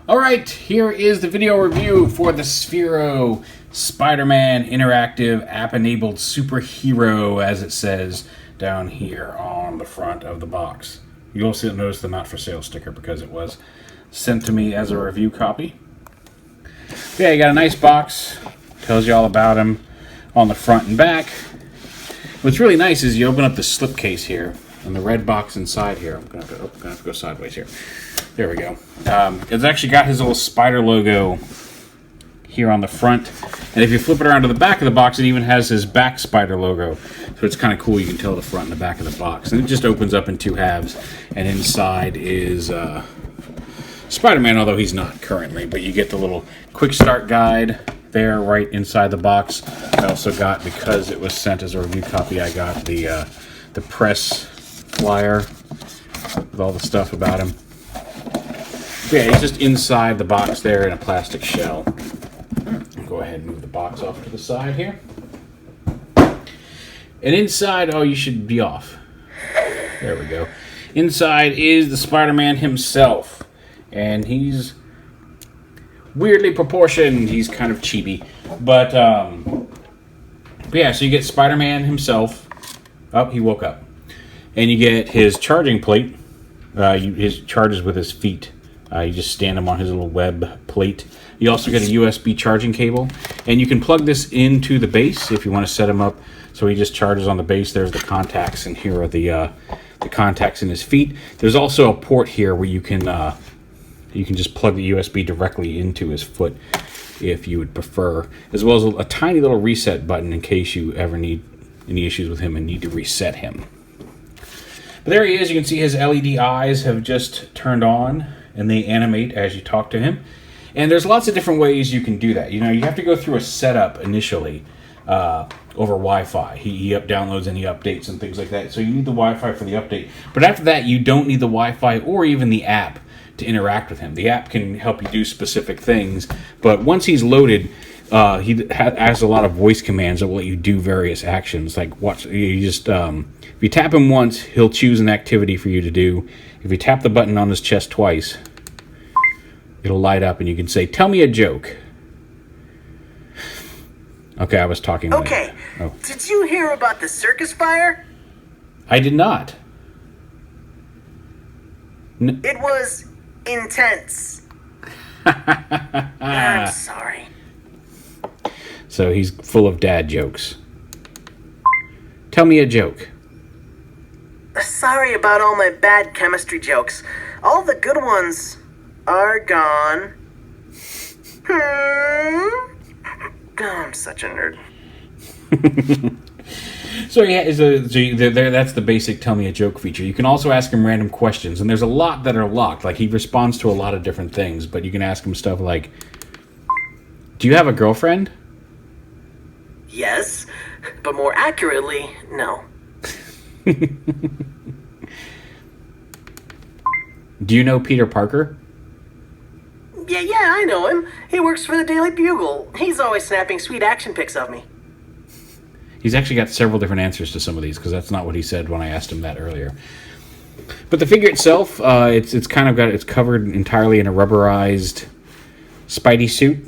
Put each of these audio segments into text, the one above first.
Alright, here is the video review for the Sphero Spider-Man Interactive App-Enabled Superhero, as it says down here on the front of the box. You'll also notice the not for sale sticker because it was sent to me as a review copy. Yeah, you got a nice box, tells you all about him on the front and back. What's really nice is you open up the slipcase here, and the red box inside here. I'm gonna have to go sideways here. There we go. It's actually got his little spider logo here on the front, and if you flip it around to the back of the box, it even has his back spider logo. So it's kind of cool. You can tell the front and the back of the box, and it just opens up in two halves. And inside is Spider-Man, although he's not currently. But you get the little quick start guide there right inside the box. I also got, because it was sent as a review copy, I got the press flyer with all the stuff about him. Yeah, he's just inside the box there in a plastic shell. Go ahead and move the box off to the side here. And inside, oh, you should be off. There we go. Inside is the Spider-Man himself. And he's weirdly proportioned. He's kind of chibi. But yeah, so you get Spider-Man himself. Oh, he woke up. And you get his charging plate. His charges with his feet. You just stand him on his little web plate. You also get a USB charging cable, and you can plug this into the base if you want to set him up so he just charges on the base. There's the contacts, and here are the contacts in his feet. There's also a port here where you can just plug the USB directly into his foot if you would prefer, as well as a tiny little reset button in case you ever need any issues with him and need to reset him. But there he is. You can see his LED eyes have just turned on, and they animate as you talk to him. And there's lots of different ways you can do that. You know, you have to go through a setup initially over Wi-Fi. He downloads any updates and things like that. So you need the Wi-Fi for the update. But after that, you don't need the Wi-Fi or even the app to interact with him. The app can help you do specific things. But once he's loaded, he has a lot of voice commands that will let you do various actions. Like watch, you just if you tap him once, he'll choose an activity for you to do. If you tap the button on his chest twice, it'll light up and you can say, "Tell me a joke." Okay, I was talking. Okay, Did you hear about the circus fire? I did not. It was intense. I'm sorry. So he's full of dad jokes. Tell me a joke. Sorry about all my bad chemistry jokes. All the good ones are gone. Oh, I'm such a nerd. So yeah, that's the basic tell me a joke feature. You can also ask him random questions, and there's a lot that are locked. Like, he responds to a lot of different things, but you can ask him stuff like, "Do you have a girlfriend?" Yes, but more accurately, no. Do you know Peter Parker? Yeah, I know him. He works for the Daily Bugle. He's always snapping sweet action pics of me. He's actually got several different answers to some of these, because that's not what he said when I asked him that earlier. But the figure itself, it's covered entirely in a rubberized Spidey suit.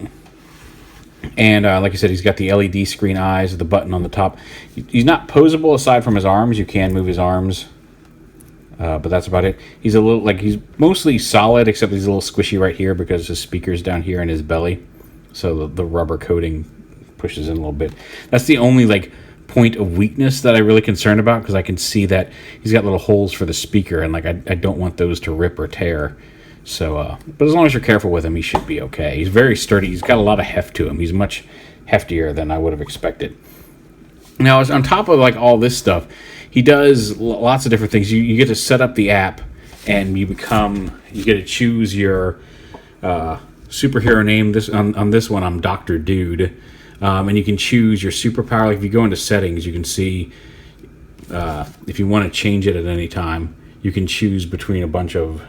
And like I said, he's got the LED screen eyes with the button on the top. He's not posable aside from his arms. You can move his arms, but that's about it. He's mostly solid, except he's a little squishy right here because his speaker's down here in his belly. So the rubber coating pushes in a little bit. That's the only point of weakness that I'm really concerned about, because I can see that he's got little holes for the speaker, and I don't want those to rip or tear. So, but as long as you're careful with him, he should be okay. He's very sturdy. He's got a lot of heft to him. He's much heftier than I would have expected. Now, on top of all this stuff, he does lots of different things. You get to set up the app, and you get to choose your superhero name. On this one, I'm Dr. Dude. And you can choose your superpower. Like, if you go into settings, you can see if you want to change it at any time, you can choose between a bunch of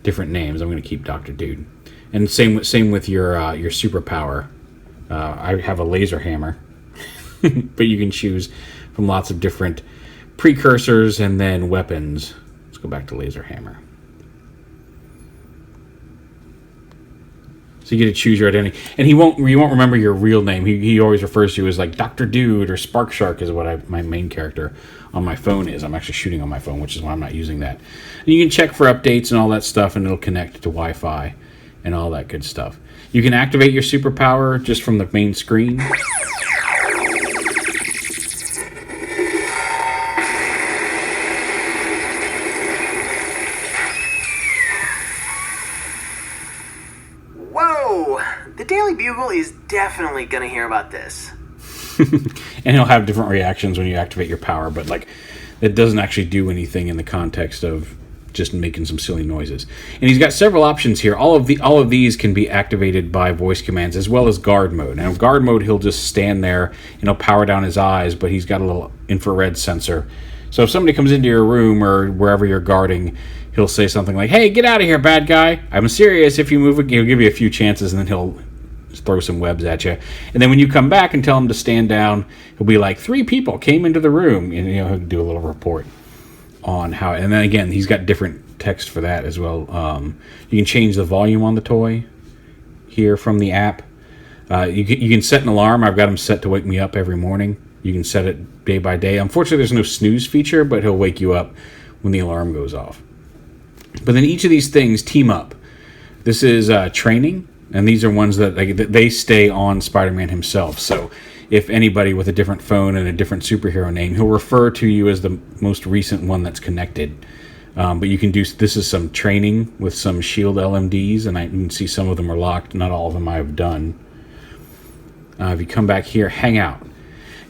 different names. I'm going to keep Dr. Dude. And same with your superpower. I have a laser hammer, but you can choose from lots of different precursors and then weapons Let's go back to laser hammer. So you get to choose your identity, and you won't remember your real name. He always refers to you as like Dr. Dude or Spark Shark is what my main character on my phone is. I'm actually shooting on my phone, which is why I'm not using that. And you can check for updates and all that stuff, and it'll connect to Wi-Fi and all that good stuff. You can activate your superpower just from the main screen. Whoa! The Daily Bugle is definitely gonna hear about this. And he'll have different reactions when you activate your power, but like it doesn't actually do anything in the context of just making some silly noises. And he's got several options here. All of these can be activated by voice commands, as well as guard mode. Now, guard mode, he'll just stand there and he'll power down his eyes, but he's got a little infrared sensor. So if somebody comes into your room or wherever you're guarding, he'll say something like, "Hey, get out of here, bad guy. I'm serious. If you move, he'll give you a few chances, and then he'll throw some webs at you. And then when you come back and tell him to stand down, he'll be like, 3 people came into the room," and he'll do a little report on how. And then again, he's got different text for that as well. You can change the volume on the toy here from the app. You can set an alarm. I've got him set to wake me up every morning. You can set it day by day. Unfortunately, there's no snooze feature, but he'll wake you up when the alarm goes off. But then each of these things team up. This is training, and these are ones that they stay on Spider-Man himself. So if anybody with a different phone and a different superhero name, he'll refer to you as the most recent one that's connected. But you can do, this is some training with some shield LMDs, and I can see some of them are locked. Not all of them I have done. If you come back here, hang out.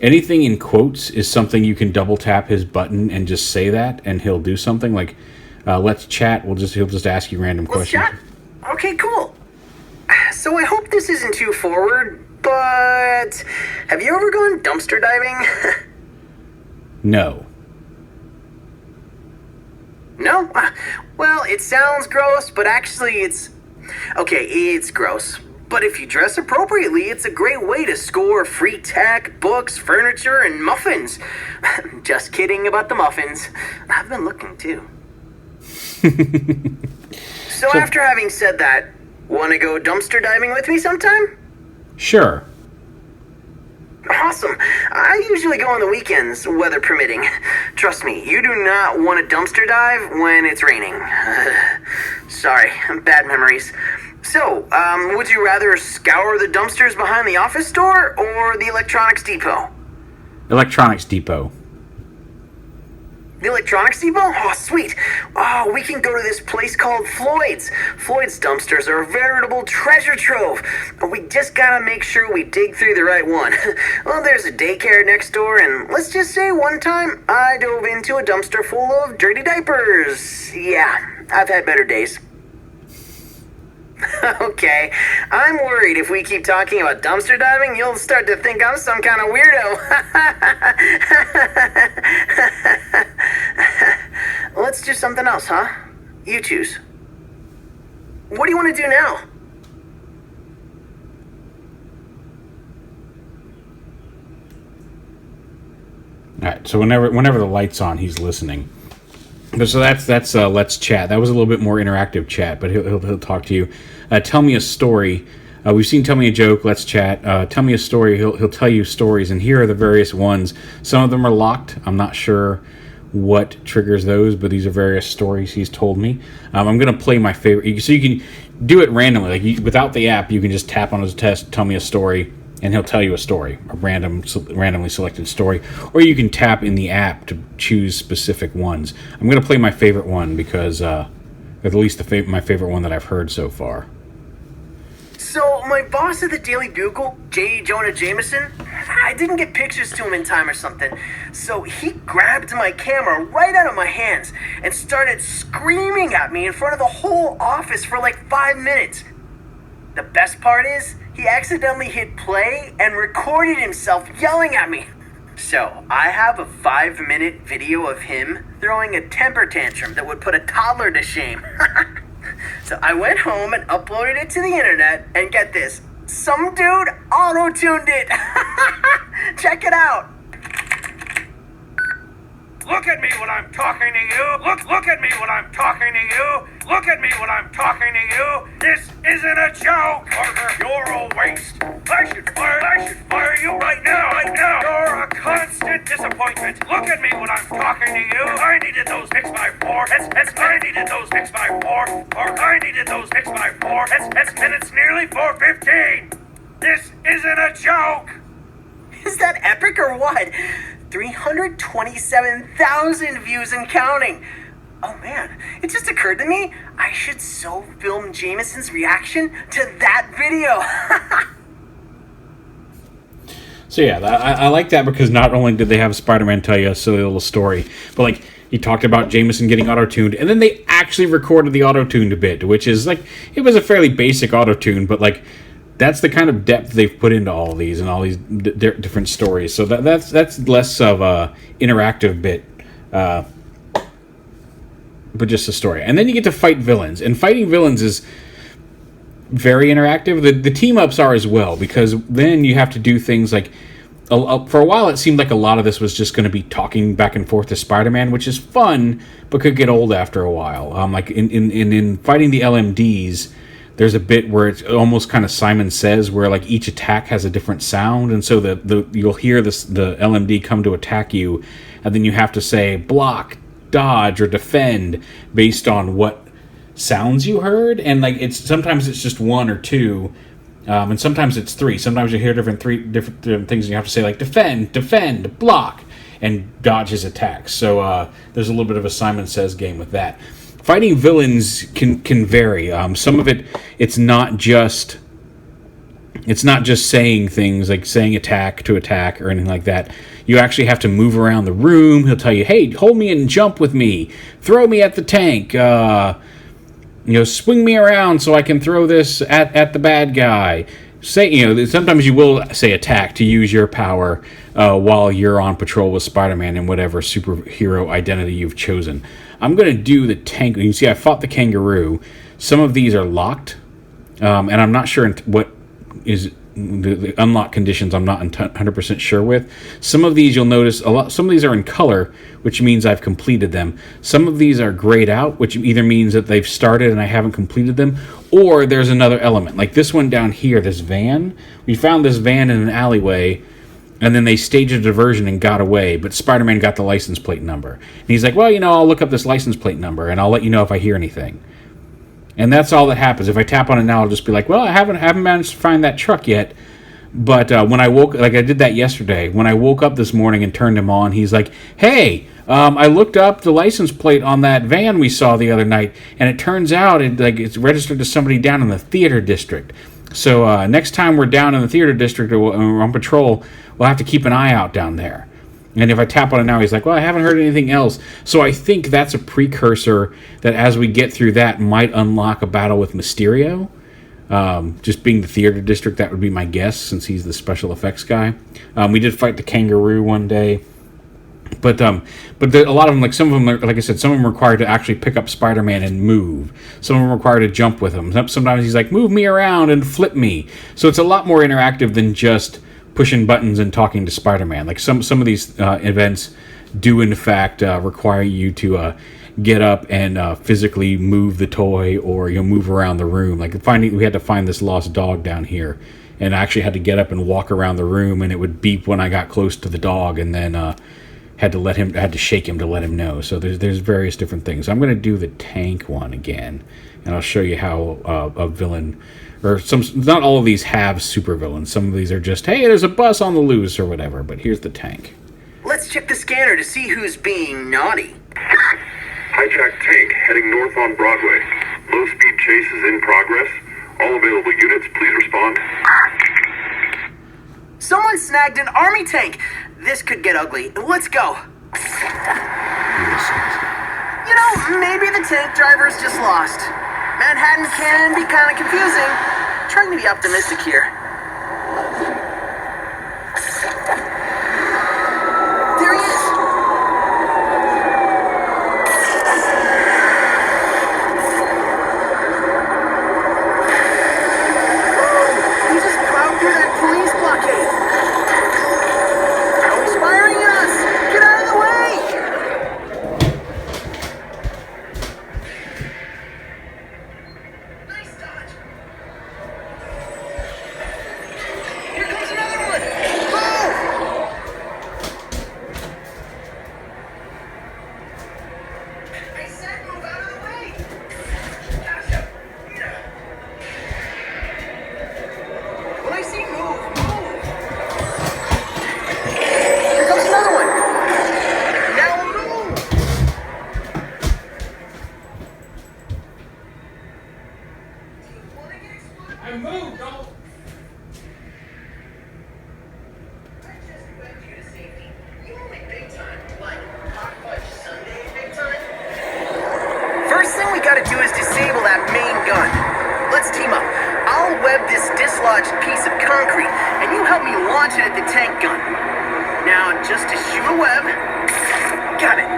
Anything in quotes is something you can double tap his button and just say that, and he'll do something like, "Let's chat." He'll just ask you random questions. Let's chat? Okay, cool. So I hope this isn't too forward, but have you ever gone dumpster diving? No. No? Well, it sounds gross, but actually it's gross. But if you dress appropriately, it's a great way to score free tech, books, furniture, and muffins. Just kidding about the muffins. I've been looking too. So after having said that, want to go dumpster diving with me sometime? Sure. Awesome. I usually go on the weekends, weather permitting. Trust me, you do not want to dumpster dive when it's raining. Sorry, bad memories. So, would you rather scour the dumpsters behind the office store or the electronics depot? Electronics depot. The electronics depot? Oh, sweet. Oh, we can go to this place called Floyd's. Floyd's dumpsters are a veritable treasure trove. We just gotta make sure we dig through the right one. Well, there's a daycare next door, and let's just say one time I dove into a dumpster full of dirty diapers. Yeah, I've had better days. Okay, I'm worried if we keep talking about dumpster diving, you'll start to think I'm some kind of weirdo. Let's do something else, huh? You choose. What do you want to do now? All right, so whenever the light's on, he's listening. So that's let's chat. That was a little bit more interactive chat, but he'll talk to you. Tell me a story. We've seen tell me a joke. Let's chat. Tell me a story. He'll tell you stories, and here are the various ones. Some of them are locked. I'm not sure what triggers those, but these are various stories he's told me. I'm gonna play my favorite. So you can do it randomly, like without the app. You can just tap on his test. Tell me a story. And he'll tell you a story, a randomly selected story. Or you can tap in the app to choose specific ones. I'm going to play my favorite one because, at least my favorite one that I've heard so far. So, my boss at the Daily Bugle, J. Jonah Jameson, I didn't get pictures to him in time or something. So, he grabbed my camera right out of my hands and started screaming at me in front of the whole office for like 5 minutes. The best part is, he accidentally hit play and recorded himself yelling at me. So, I have a 5-minute video of him throwing a temper tantrum that would put a toddler to shame. So, I went home and uploaded it to the internet, and get this, some dude auto-tuned it. Check it out. Look at me when I'm talking to you. Look at me when I'm talking to you. Look at me when I'm talking to you. This isn't a joke. Parker, you're a waste. I should fire you right now. You're a constant disappointment. Look at me when I'm talking to you. I needed those 6x4. I needed those 6x4. Parker, I needed those 6x4. And it's nearly 4:15. This isn't a joke. Is that epic or what? 327,000 views and counting. Oh man, it just occurred to me, I should so film Jameson's reaction to that video. So yeah, I like that because not only did they have Spider-Man tell you a silly little story, but like he talked about Jameson getting auto-tuned, and then they actually recorded the auto-tuned bit, which is like, it was a fairly basic auto-tune, but like, that's the kind of depth they've put into all of these and all these different stories. So that's less of a interactive bit, but just a story. And then you get to fight villains, and fighting villains is very interactive. The team ups are as well, because then you have to do things like, for a while it seemed like a lot of this was just going to be talking back and forth to Spider-Man, which is fun but could get old after a while. Like in fighting the LMDs, there's a bit where it's almost kind of Simon Says, where like each attack has a different sound, and so you'll hear the LMD come to attack you, and then you have to say block, dodge, or defend based on what sounds you heard. And like sometimes it's just one or two, and sometimes it's three. Sometimes you hear different things, and you have to say like defend, block, and dodge his attacks. So there's a little bit of a Simon Says game with that. Fighting villains can vary. Some of it's not just saying things like saying attack to attack or anything like that. You actually have to move around the room. He'll tell you, "Hey, hold me and jump with me. Throw me at the tank. Swing me around so I can throw this at the bad guy." Sometimes you will say attack to use your power while you're on patrol with Spider-Man in whatever superhero identity you've chosen. I'm going to do the tank. You can see I fought the kangaroo. Some of these are locked, and I'm not sure what is the unlock conditions. I'm not 100% sure with. Some of these you'll notice some of these are in color, which means I've completed them. Some of these are grayed out, which either means that they've started and I haven't completed them, or there's another element. Like this one down here, this van. We found this van in an alleyway, and then they staged a diversion and got away, but Spider-Man got the license plate number. And he's like, well, I'll look up this license plate number, and I'll let you know if I hear anything. And that's all that happens. If I tap on it now, I'll just be like, well, I haven't managed to find that truck yet. But when I woke, like I did that yesterday, when I woke up this morning and turned him on, he's like, hey, I looked up the license plate on that van we saw the other night, and it turns out it's registered to somebody down in the theater district. So next time we're down in the theater district or we're on patrol, we'll have to keep an eye out down there. And if I tap on it now, he's like, well, I haven't heard anything else. So I think that's a precursor that as we get through that might unlock a battle with Mysterio. Just being the theater district, that would be my guess, since he's the special effects guy. We did fight the kangaroo one day. But a lot of them, like some of them, like I said, some of them require to actually pick up Spider-Man and move. Some of them require to jump with him. Sometimes he's like, move me around and flip me. So it's a lot more interactive than just pushing buttons and talking to Spider-Man. Like some of these events do in fact require you to get up and physically move the toy, or move around the room. Like we had to find this lost dog down here, and I actually had to get up and walk around the room, and it would beep when I got close to the dog, and then had to shake him to let him know. So there's various different things. I'm going to do the tank one again, and I'll show you how a villain, or not all of these have super villains. Some of these are just, hey, there's a bus on the loose or whatever. But here's the tank. Let's check the scanner to see who's being naughty. Hijacked tank heading north on Broadway. Low-speed chase is in progress. All available units, please respond. Someone snagged an army tank. This could get ugly. Let's go. Maybe the tank driver's just lost. Manhattan can be kind of confusing. Trying to be optimistic here. There he is. He just plowed through that police blockade. Oh, he's firing at us. Get out of the way. dislodged piece of concrete, and you help me launch it at the tank gun. Now, just to shoot a web. Got it.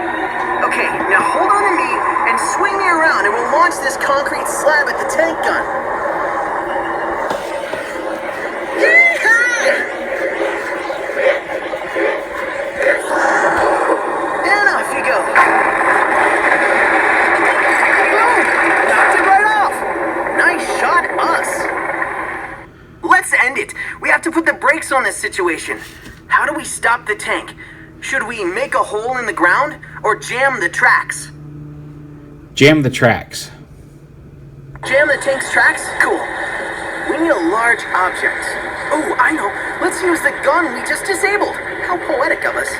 Okay, now hold on to me and swing me around, and we'll launch this concrete slab at the tank gun. And off you go. Boom! Knocked it right off. Nice shot, us. Let's end it. We have to put the brakes on this situation. How do we stop the tank? Should we make a hole in the ground or jam the tracks? Jam the tracks. Jam the tank's tracks? Cool. We need a large object. Oh, I know. Let's use the gun we just disabled. How poetic of us.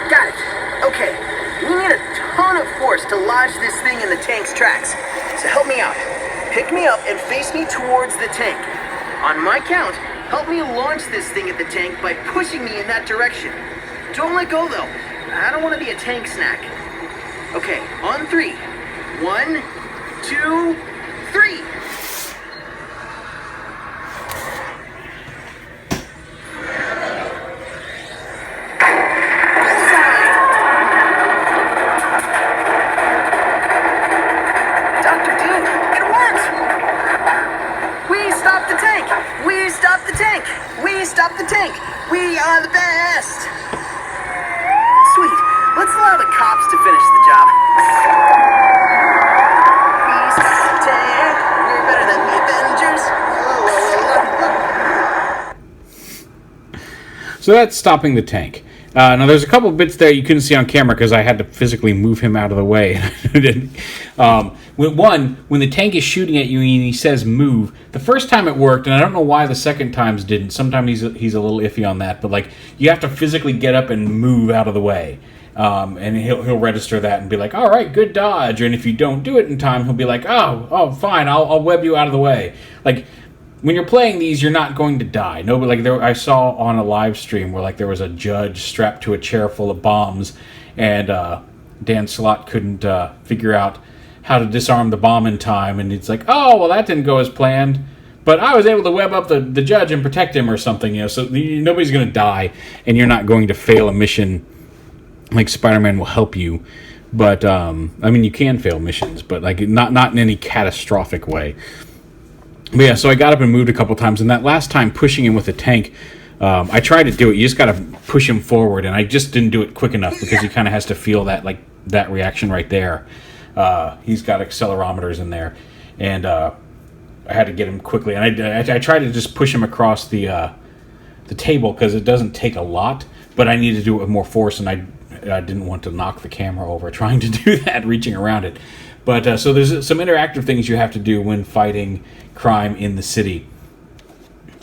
Got it. Okay. We need a ton of force to lodge this thing in the tank's tracks. So help me out. Pick me up and face me towards the tank. On my count, help me launch this thing at the tank by pushing me in that direction. Don't let go, though. I don't want to be a tank snack. Okay, on 3. 1, 2, 3. Dr. Dean, it worked! We stopped the tank! We stopped the tank! We stopped the tank! We are the best! Sweet. Let's allow the cops to finish the job. We stopped the tank. We're better than the Avengers. So that's stopping the tank. Now, there's a couple of bits there you couldn't see on camera because I had to physically move him out of the way. When the tank is shooting at you and he says move, the first time it worked, and I don't know why the second times didn't. Sometimes he's a little iffy on that, but like you have to physically get up and move out of the way. And he'll register that and be like, all right, good dodge. And if you don't do it in time, he'll be like, oh, fine, I'll web you out of the way. Like, when you're playing these, you're not going to die. I saw on a live stream where like there was a judge strapped to a chair full of bombs, and Dan Slott couldn't figure out how to disarm the bomb in time, and it's like, oh, well, that didn't go as planned, but I was able to web up the judge and protect him or something, so nobody's going to die, and you're not going to fail a mission. Like Spider-Man will help you, but you can fail missions, but like not in any catastrophic way. But yeah, so I got up and moved a couple times, and that last time pushing him with the tank, I tried to do it. You just got to push him forward, and I just didn't do it quick enough because he kind of has to feel that reaction right there. He's got accelerometers in there, and I had to get him quickly. And I tried to just push him across the table because it doesn't take a lot, but I needed to do it with more force, and I didn't want to knock the camera over trying to do that, reaching around it. But so there's some interactive things you have to do when fighting crime in the city,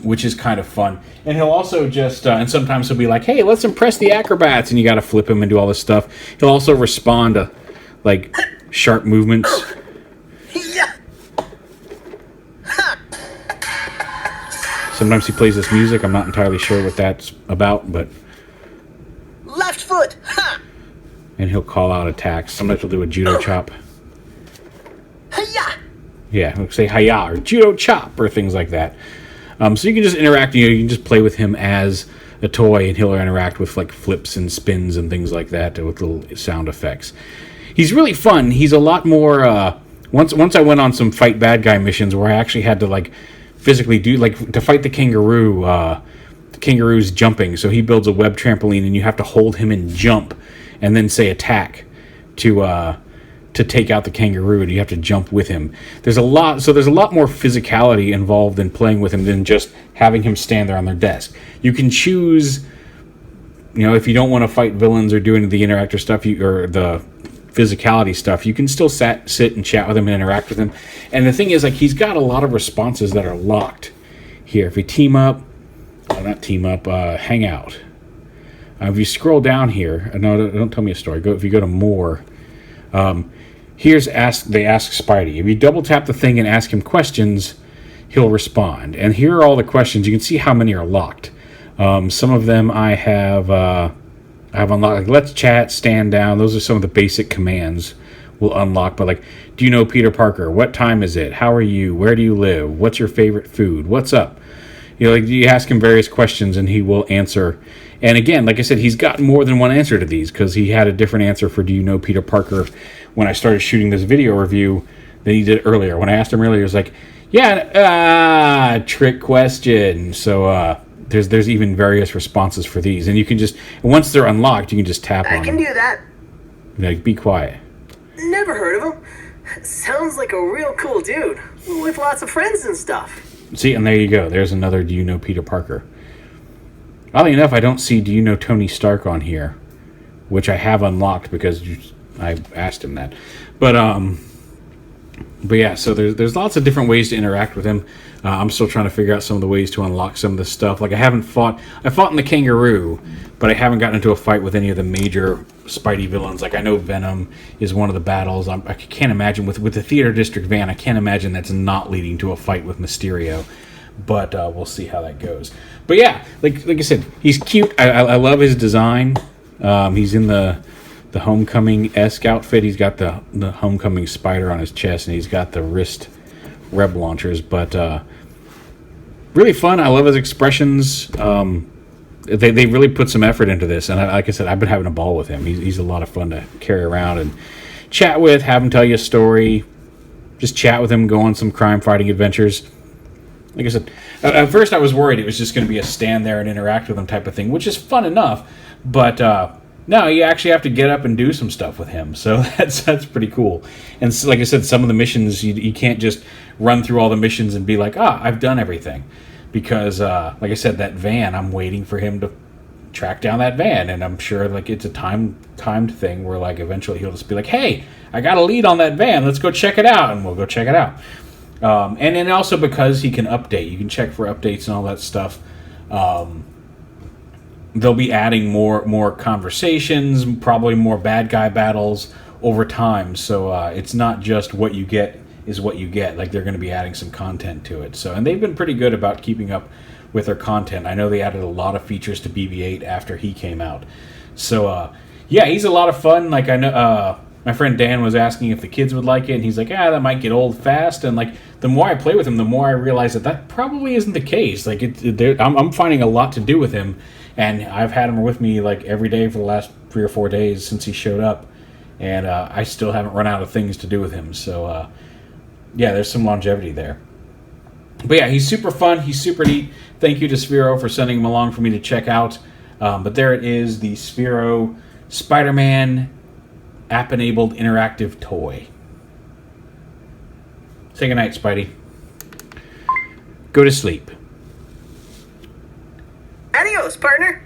which is kind of fun. And he'll also just, and sometimes he'll be like, hey, let's impress the acrobats, and you got to flip him and do all this stuff. He'll also respond to, like, sharp movements. Sometimes he plays this music. I'm not entirely sure what that's about, but... Left foot! And he'll call out attacks. Sometimes he'll do a judo chop. Yeah, he'll say hiya or judo chop or things like that. So you can just interact. You can just play with him as a toy, and he'll interact with like flips and spins and things like that with little sound effects. He's really fun. He's a lot more. Once I went on some fight bad guy missions where I actually had to like physically do like to fight the kangaroo. The kangaroo's jumping, so he builds a web trampoline, and you have to hold him and jump, and then say attack to take out the kangaroo, and you have to jump with him. There's a lot more physicality involved in playing with him than just having him stand there on their desk. You can choose, if you don't want to fight villains or do any of the interactive stuff or the physicality stuff, you can still sit and chat with him and interact with him. And the thing is, like, he's got a lot of responses that are locked here. If we hang out. If you scroll down here, no, don't tell me a story. If you go to more, here's they ask Spidey. If you double tap the thing and ask him questions, he'll respond. And here are all the questions. You can see how many are locked. Some of them I have unlocked. Like, let's chat, stand down. Those are some of the basic commands will unlock. But like, do you know Peter Parker? What time is it? How are you? Where do you live? What's your favorite food? What's up? You know, like you ask him various questions and he will answer. And again, like I said, he's got more than one answer to these because he had a different answer for do you know Peter Parker when I started shooting this video review than he did earlier. When I asked him earlier, he was like, yeah, trick question. So there's even various responses for these. And you can just, once they're unlocked, you can just tap on them. I can do that. Like, be quiet. Never heard of him. Sounds like a real cool dude with lots of friends and stuff. See, and there you go. There's another do you know Peter Parker. Oddly enough, I don't see do you know Tony Stark on here, which I have unlocked because I asked him that. But yeah, so there's lots of different ways to interact with him. I'm still trying to figure out some of the ways to unlock some of this stuff. Like I fought in the Kangaroo, but I haven't gotten into a fight with any of the major Spidey villains. Like I know Venom is one of the battles. I can't imagine with the Theater District van. I can't imagine that's not leading to a fight with Mysterio. But we'll see how that goes. But yeah, like I said, he's cute. I love his design. He's in the Homecoming-esque outfit. He's got the Homecoming spider on his chest, and he's got the wrist Reb launchers. But really fun. I love his expressions. They really put some effort into this, and like I said, I've been having a ball with him. He's a lot of fun to carry around and chat with, have him tell you a story, just chat with him, go on some crime-fighting adventures. Like I said, at first I was worried it was just going to be a stand there and interact with him type of thing, which is fun enough, but no, you actually have to get up and do some stuff with him, so that's pretty cool. And so, like I said, some of the missions, you can't just run through all the missions and be like, I've done everything, because like I said, that van, I'm waiting for him to track down that van, and I'm sure like it's a timed thing where like eventually he'll just be like, hey, I got a lead on that van, let's go check it out, and we'll go check it out. And then also because he can update, you can check for updates and all that stuff. They'll be adding more conversations, probably more bad guy battles over time. So it's not just what you get is what you get. Like they're going to be adding some content to it. So, and they've been pretty good about keeping up with their content. I know they added a lot of features to BB-8 after he came out. So yeah, he's a lot of fun. Like I know. My friend Dan was asking if the kids would like it, and he's like, that might get old fast. And like, the more I play with him, the more I realize that probably isn't the case. Like, I'm finding a lot to do with him, and I've had him with me like every day for the last 3 or 4 days since he showed up, and I still haven't run out of things to do with him. So, yeah, there's some longevity there. But yeah, he's super fun. He's super neat. Thank you to Sphero for sending him along for me to check out. But there it is, the Sphero Spider-Man app-enabled interactive toy. Say goodnight, Spidey. Go to sleep. Adios, partner.